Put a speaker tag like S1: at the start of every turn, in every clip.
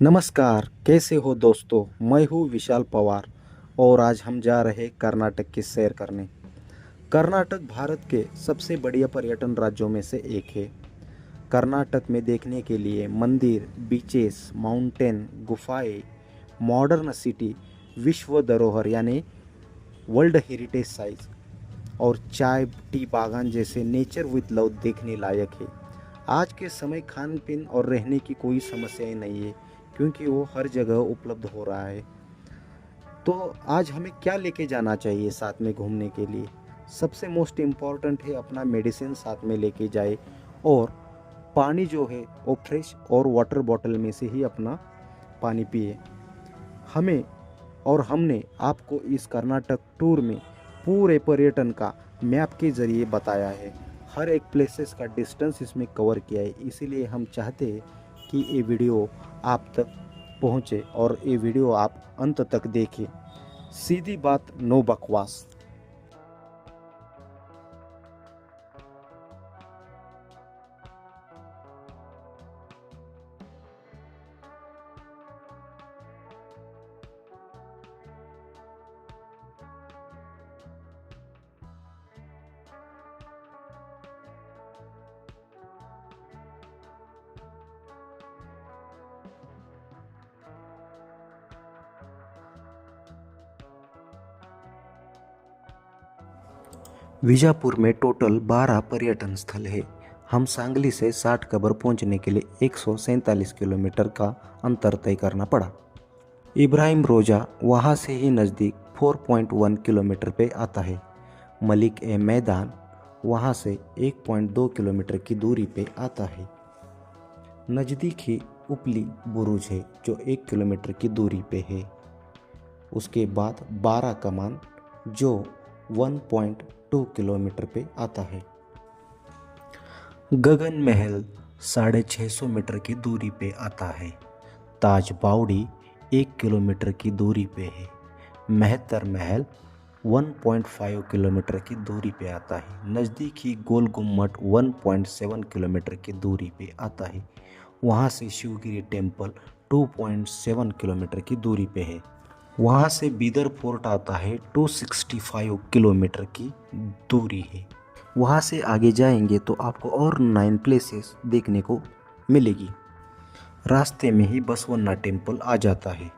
S1: नमस्कार, कैसे हो दोस्तों? मैं हूँ विशाल पवार और आज हम जा रहे कर्नाटक की सैर करने। कर्नाटक भारत के सबसे बढ़िया पर्यटन राज्यों में से एक है। कर्नाटक में देखने के लिए मंदिर, बीचेस, माउंटेन, गुफाएं, मॉडर्न सिटी, विश्व धरोहर यानी वर्ल्ड हेरिटेज साइट्स और चाय टी बागान जैसे नेचर विद लव देखने लायक है। आज के समय खान पीन और रहने की कोई समस्याएं नहीं है क्योंकि वो हर जगह उपलब्ध हो रहा है। तो आज हमें क्या लेके जाना चाहिए साथ में घूमने के लिए? सबसे मोस्ट इम्पॉर्टेंट है अपना मेडिसिन साथ में लेके जाए और पानी जो है वो फ्रेश और वाटर बॉटल में से ही अपना पानी पिए। हमें और हमने आपको इस कर्नाटक टूर में पूरे पर्यटन का मैप के ज़रिए बताया है। हर एक प्लेसेस का डिस्टेंस इसमें कवर किया है, इसीलिए हम चाहते हैं कि ये वीडियो आप तक पहुँचे और ये वीडियो आप अंत तक देखें। सीधी बात, नो बकवास। विजापुर में टोटल 12 पर्यटन स्थल है। हम सांगली से 60 कबर पहुंचने के लिए 147 किलोमीटर का अंतर तय करना पड़ा। इब्राहिम रोजा वहां से ही नज़दीक 4.1 किलोमीटर पे आता है। मलिक ए मैदान वहां से 1.2 किलोमीटर की दूरी पे आता है। नज़दीक ही उपली बुरुज है जो 1 किलोमीटर की दूरी पे है। उसके बाद 12 कमान जो 1.2 किलोमीटर पे आता है। गगन महल 650 मीटर की दूरी पे आता है। ताज बावड़ी 1 किलोमीटर की दूरी पे है। मेहतर महल 1.5 किलोमीटर की दूरी पे आता है। नज़दीक ही गोल गुम्मट 1.7 किलोमीटर की दूरी पे आता है। वहाँ से शिवगिरी टेम्पल 2.7 किलोमीटर की दूरी पे है। वहाँ से बीदर फोर्ट आता है 265 किलोमीटर की दूरी है। वहाँ से आगे जाएंगे तो आपको और 9 प्लेसेस देखने को मिलेगी। रास्ते में ही बसवन्ना टेम्पल आ जाता है।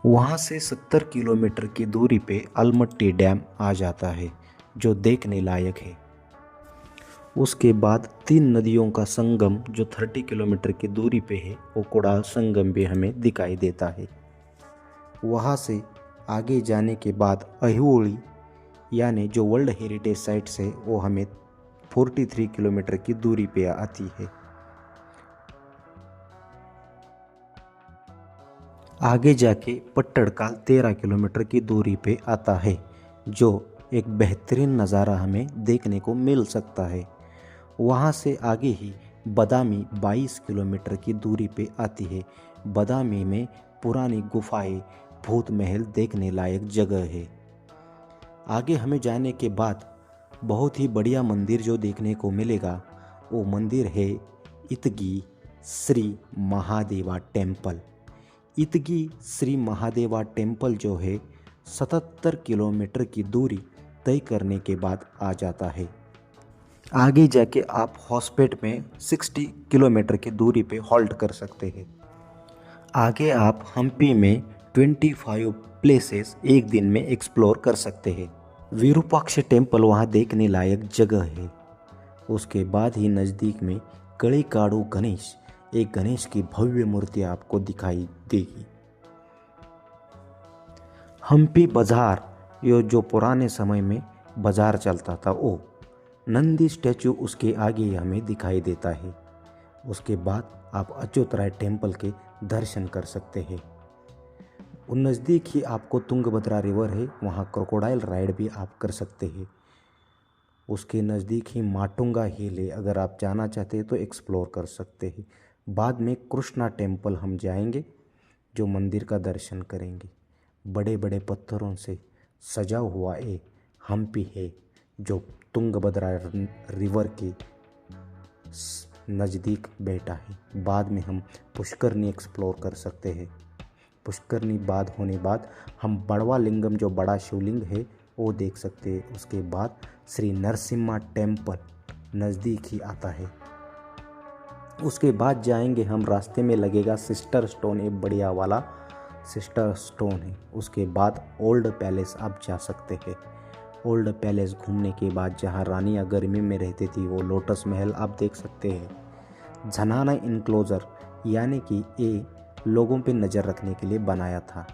S1: वहाँ से 70 किलोमीटर की दूरी पे अलमट्टी डैम आ जाता है जो देखने लायक है। उसके बाद 3 नदियों का संगम जो 30 किलोमीटर की दूरी पे है वो कोडाल संगम भी हमें दिखाई देता है। वहाँ से आगे जाने के बाद अहिहोली यानी जो वर्ल्ड हेरिटेज साइट्स है वो हमें 43 किलोमीटर की दूरी पे आती है। आगे जाके पट्टड़काल 13 किलोमीटर की दूरी पे आता है जो एक बेहतरीन नज़ारा हमें देखने को मिल सकता है। वहाँ से आगे ही बदामी 22 किलोमीटर की दूरी पे आती है। बदामी में पुरानी गुफाएं, भूत महल देखने लायक जगह है। आगे हमें जाने के बाद बहुत ही बढ़िया मंदिर जो देखने को मिलेगा वो मंदिर है इतगी श्री महादेवा टेम्पल। इतगी श्री महादेवा टेम्पल जो है 77 किलोमीटर की दूरी तय करने के बाद आ जाता है। आगे जाके आप हॉस्पेट में 60 किलोमीटर की दूरी पे हॉल्ट कर सकते हैं। आगे आप हम्पी में 25 प्लेसेस एक दिन में एक्सप्लोर कर सकते हैं। विरूपाक्ष टेम्पल वहाँ देखने लायक जगह है। उसके बाद ही नज़दीक में कड़ीकाड़ू गणेश, एक गणेश की भव्य मूर्ति आपको दिखाई देगी। हम्पी बाजार, ये जो पुराने समय में बाजार चलता था वो नंदी स्टैचू उसके आगे ही हमें दिखाई देता है। उसके बाद आप अच्युतराय टेम्पल के दर्शन कर सकते हैं। नज़दीक ही आपको तुंगभद्रा रिवर है, वहाँ क्रोकोडाइल राइड भी आप कर सकते हैं। उसके नज़दीक ही माटुंगा हिल है, अगर आप जाना चाहते हैं तो एक्सप्लोर कर सकते हैं। बाद में कृष्णा टेम्पल हम जाएंगे जो मंदिर का दर्शन करेंगे। बड़े बड़े पत्थरों से सजा हुआ एक हम्पी है जो तुंगभद्रा रिवर के नज़दीक बैठा है। बाद में हम पुष्करनी एक्सप्लोर कर सकते हैं। पुष्करनी बाद होने बाद हम बड़वा लिंगम जो बड़ा शिवलिंग है वो देख सकते हैं। उसके बाद श्री नरसिम्हा टेम्पल नज़दीक ही आता है। उसके बाद जाएंगे हम, रास्ते में लगेगा सिस्टर स्टोन, एक बढ़िया वाला सिस्टर स्टोन है। उसके बाद ओल्ड पैलेस आप जा सकते हैं। ओल्ड पैलेस घूमने के बाद जहाँ रानियाँ गर्मी में रहती थी वो लोटस महल आप देख सकते हैं। झनाना इनक्लोजर यानी कि ये लोगों पे नज़र रखने के लिए बनाया था।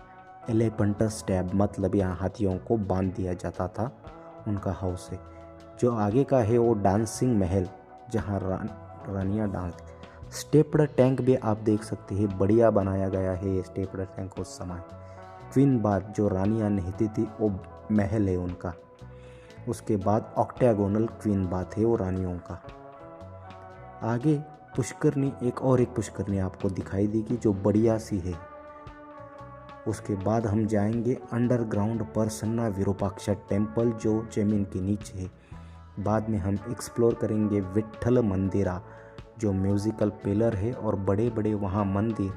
S1: एलिफेंटस टैब मतलब यहाँ हाथियों को बांध दिया जाता था उनका हाउस है। जो आगे का है वो डांसिंग महल जहाँ रानियाँ डांस। स्टेप्ड टैंक भी आप देख सकते हैं, बढ़िया बनाया गया है ये स्टेप्ड टैंक उस समय। क्वीन बाथ जो रानियाँ नहाती थी वो महल है उनका। उसके बाद ऑक्टेगोनल क्वीन बाथ है वो रानियों का। आगे पुष्करनी, एक पुष्करनी आपको दिखाई देगी जो बढ़िया सी है। उसके बाद हम जाएंगे अंडरग्राउंड प्रसन्ना विरूपाक्ष टेम्पल जो जमीन के नीचे है। बाद में हम एक्सप्लोर करेंगे विट्ठल मंदिरा जो म्यूजिकल पिलर है और बड़े बड़े वहाँ मंदिर,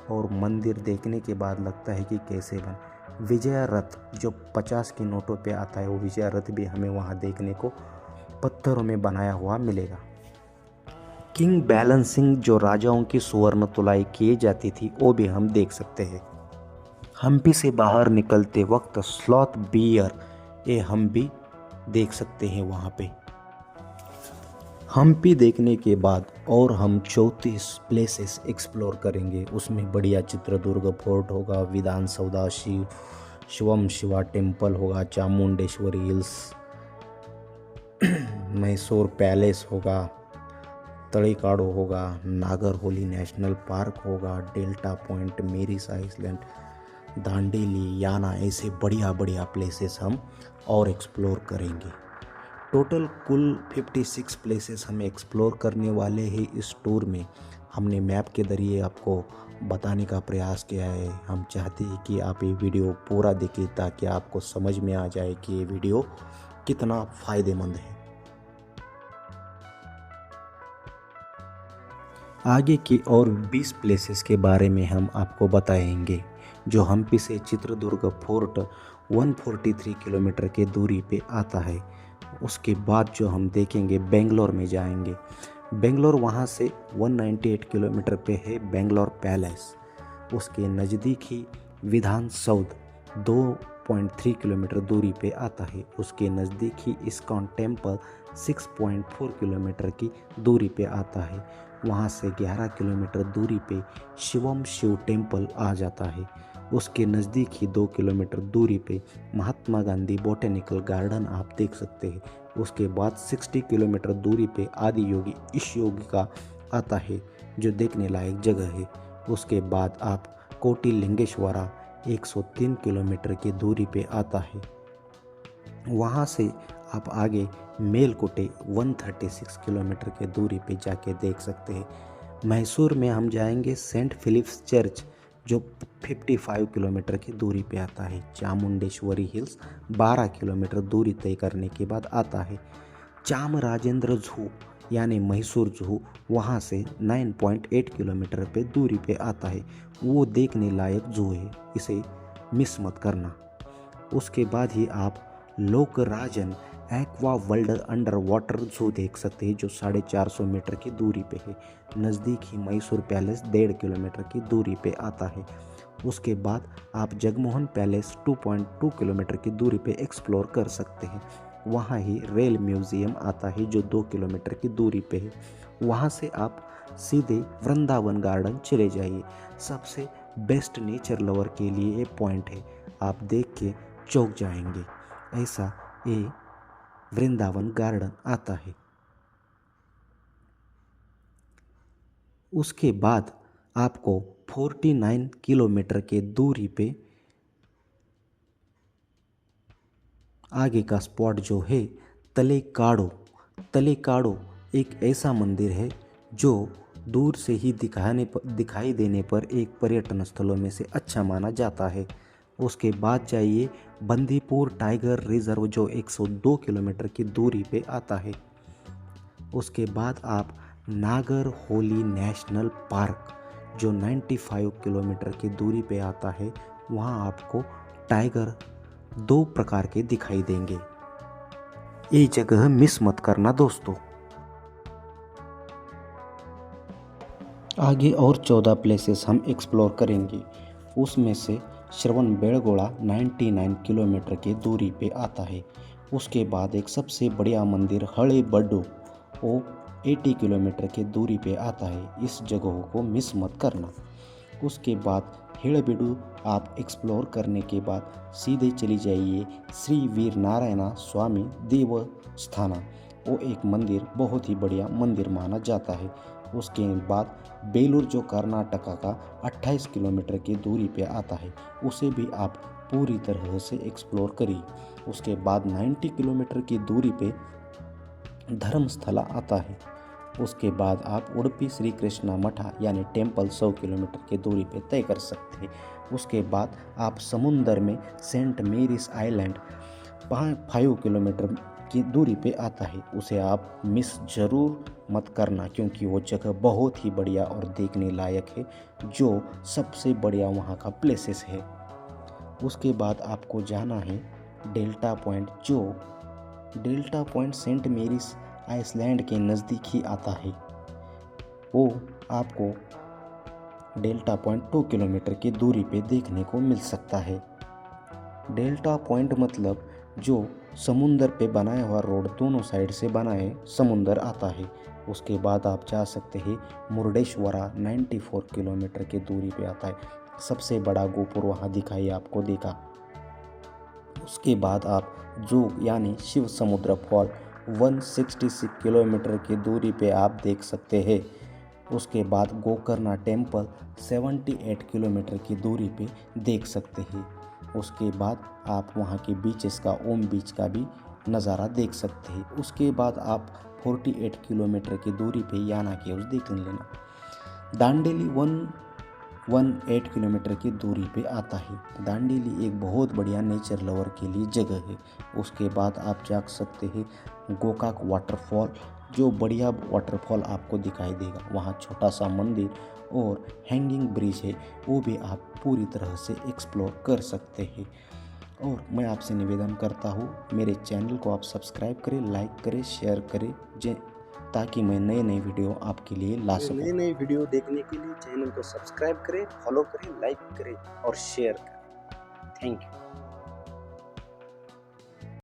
S1: और मंदिर देखने के बाद लगता है कि कैसे बन। विजय रथ जो 50 के नोटों पे आता है वो विजय रथ भी हमें वहाँ देखने को पत्थरों में बनाया हुआ मिलेगा। किंग बैलेंसिंग जो राजाओं की सुवर्ण तुलाई की जाती थी वो भी हम देख सकते हैं। हम्पी से बाहर निकलते वक्त स्लॉथ बियर ये हम भी देख सकते हैं वहाँ पे। हम्पी देखने के बाद और हम 34 प्लेसेस एक्सप्लोर करेंगे। उसमें बढ़िया चित्रदुर्ग फोर्ट होगा, विधान सौदा, शिवम शिवा टेम्पल होगा, चामुंडेश्वरी हिल्स, मैसूर पैलेस होगा, तड़ेकाड़ो होगा, नागरहोली नेशनल पार्क होगा, डेल्टा पॉइंट, मेरिस आइलैंड, दांडेली, याना, ऐसे बढ़िया बढ़िया प्लेसेस हम और एक्सप्लोर करेंगे। टोटल कुल 56 प्लेसेस हमें एक्सप्लोर करने वाले हैं इस टूर में। हमने मैप के ज़रिए आपको बताने का प्रयास किया है। हम चाहते हैं कि आप ये वीडियो पूरा देखें ताकि आपको समझ में आ जाए कि ये वीडियो कितना फ़ायदेमंद है। आगे की और 20 प्लेसेस के बारे में हम आपको बताएंगे। जो हम्पी से चित्रदुर्ग फोर्ट 143 किलोमीटर के दूरी पे आता है। उसके बाद जो हम देखेंगे बेंगलोर में जाएंगे। बेंगलोर वहाँ से 198 किलोमीटर पे है बेंगलोर पैलेस। उसके नज़दीक ही विधान सौध 2.3 किलोमीटर दूरी पे आता है। उसके नज़दीक ही इस्कॉन टेम्पल 6.4 किलोमीटर की दूरी पे आता है। वहाँ से 11 किलोमीटर दूरी पे शिवम शिव टेम्पल आ जाता है। उसके नज़दीक ही 2 किलोमीटर दूरी पे महात्मा गांधी बॉटेनिकल गार्डन आप देख सकते हैं। उसके बाद 60 किलोमीटर दूरी पे आदि योगी ईश योगी का आता है जो देखने लायक जगह है। उसके बाद आप कोटी लिंगेश्वरा 103 किलोमीटर की दूरी पे आता है। वहाँ से आप आगे मेलकोटे 136 किलोमीटर के दूरी पे जाके देख सकते हैं। मैसूर में हम जाएंगे सेंट फिलिप्स चर्च जो 55 किलोमीटर की दूरी पे आता है। चामुंडेश्वरी हिल्स 12 किलोमीटर दूरी तय करने के बाद आता है। चामराजेंद्र जू यानी मैसूर जू वहाँ से 9.8 किलोमीटर पे दूरी पे आता है। वो देखने लायक जू है, इसे मिस मत करना। उसके बाद ही आप लोकराजन एक्वा वर्ल्ड अंडर वाटर जू देख सकते हैं जो 450 मीटर की दूरी पे है। नज़दीक ही मैसूर पैलेस 1.5 किलोमीटर की दूरी पे आता है। उसके बाद आप जगमोहन पैलेस 2.2 किलोमीटर की दूरी पे एक्सप्लोर कर सकते हैं। वहाँ ही रेल म्यूज़ियम आता है जो 2 किलोमीटर की दूरी पे है। वहाँ से आप सीधे वृंदावन गार्डन चले जाइए। सबसे बेस्ट नेचर लवर के लिए ये पॉइंट है, आप देख के चौंक जाएंगे। ऐसा ये वृंदावन गार्डन आता है। उसके बाद आपको 49 किलोमीटर के दूरी पे आगे का स्पॉट जो है तलेकाड़ो। तलेकाड़ो एक ऐसा मंदिर है जो दूर से ही दिखाई देने पर एक पर्यटन स्थलों में से अच्छा माना जाता है। उसके बाद जाइए बंदीपुर टाइगर रिजर्व जो 102 किलोमीटर की दूरी पे आता है। उसके बाद आप नागर होली नेशनल पार्क जो 95 किलोमीटर की दूरी पे आता है, वहाँ आपको टाइगर 2 प्रकार के दिखाई देंगे। ये जगह मिस मत करना दोस्तों। आगे और 14 प्लेसेस हम एक्सप्लोर करेंगे। उसमें से श्रवणबेलगोला 99 किलोमीटर की दूरी पे आता है। उसके बाद एक सबसे बढ़िया मंदिर हळेबीडु वो 80 किलोमीटर की दूरी पे आता है। इस जगहों को मिस मत करना। उसके बाद हळेबीडु आप एक्सप्लोर करने के बाद सीधे चली जाइए श्री वीर नारायण स्वामी देवस्थाना। वो एक मंदिर बहुत ही बढ़िया मंदिर माना जाता है। उसके बाद बेलूर जो कर्नाटका का 28 किलोमीटर की दूरी पे आता है, उसे भी आप पूरी तरह से एक्सप्लोर करिए। उसके बाद 90 किलोमीटर की दूरी पे धर्मस्थला आता है। उसके बाद आप उडुपी श्री कृष्णा मठा यानी टेम्पल 100 किलोमीटर की दूरी पे तय कर सकते हैं। उसके बाद आप समुंदर में सेंट मेरीज आइलैंड 5 किलोमीटर की दूरी पे आता है। उसे आप मिस ज़रूर मत करना, क्योंकि वो जगह बहुत ही बढ़िया और देखने लायक है, जो सबसे बढ़िया वहाँ का प्लेसेस है। उसके बाद आपको जाना है डेल्टा पॉइंट, जो delta point Saint Mary's Island के नज़दीक ही आता है। वो आपको डेल्टा पॉइंट 2 किलोमीटर की दूरी पे देखने को मिल सकता है। डेल्टा पॉइंट मतलब जो समुंदर पे बनाया हुआ रोड दोनों साइड से बनाए समुंदर आता है। उसके बाद आप जा सकते हैं मुरुडेश्वरा 94 किलोमीटर की दूरी पे आता है। सबसे बड़ा गोपुर वहाँ दिखाई आपको देगा। उसके बाद आप जोग यानी शिव समुद्र फॉल 166 किलोमीटर की दूरी पे आप देख सकते हैं। उसके बाद गोकर्णा टेम्पल 78 किलोमीटर की दूरी पे देख सकते हैं। उसके बाद आप वहाँ के बीचेस का ओम बीच का भी नज़ारा देख सकते हैं। उसके बाद आप 48 किलोमीटर की दूरी पे याना केव्स देख लेना। दांडेली 118 किलोमीटर की दूरी पे आता है। दांडेली एक बहुत बढ़िया नेचर लवर के लिए जगह है। उसके बाद आप जा सकते हैं गोकाक वाटरफॉल, जो बढ़िया वाटरफॉल आपको दिखाई देगा। वहाँ छोटा सा मंदिर और हैंगिंग ब्रिज है, वो भी आप पूरी तरह से एक्सप्लोर कर सकते हैं। और मैं आपसे निवेदन करता हूँ, मेरे चैनल को आप सब्सक्राइब करें, लाइक करें, शेयर करें, ताकि मैं नए नए वीडियो आपके लिए ला सकूं।
S2: नए नए वीडियो देखने के लिए चैनल को सब्सक्राइब करें, फॉलो करें, लाइक करें और शेयर करें। Thank you.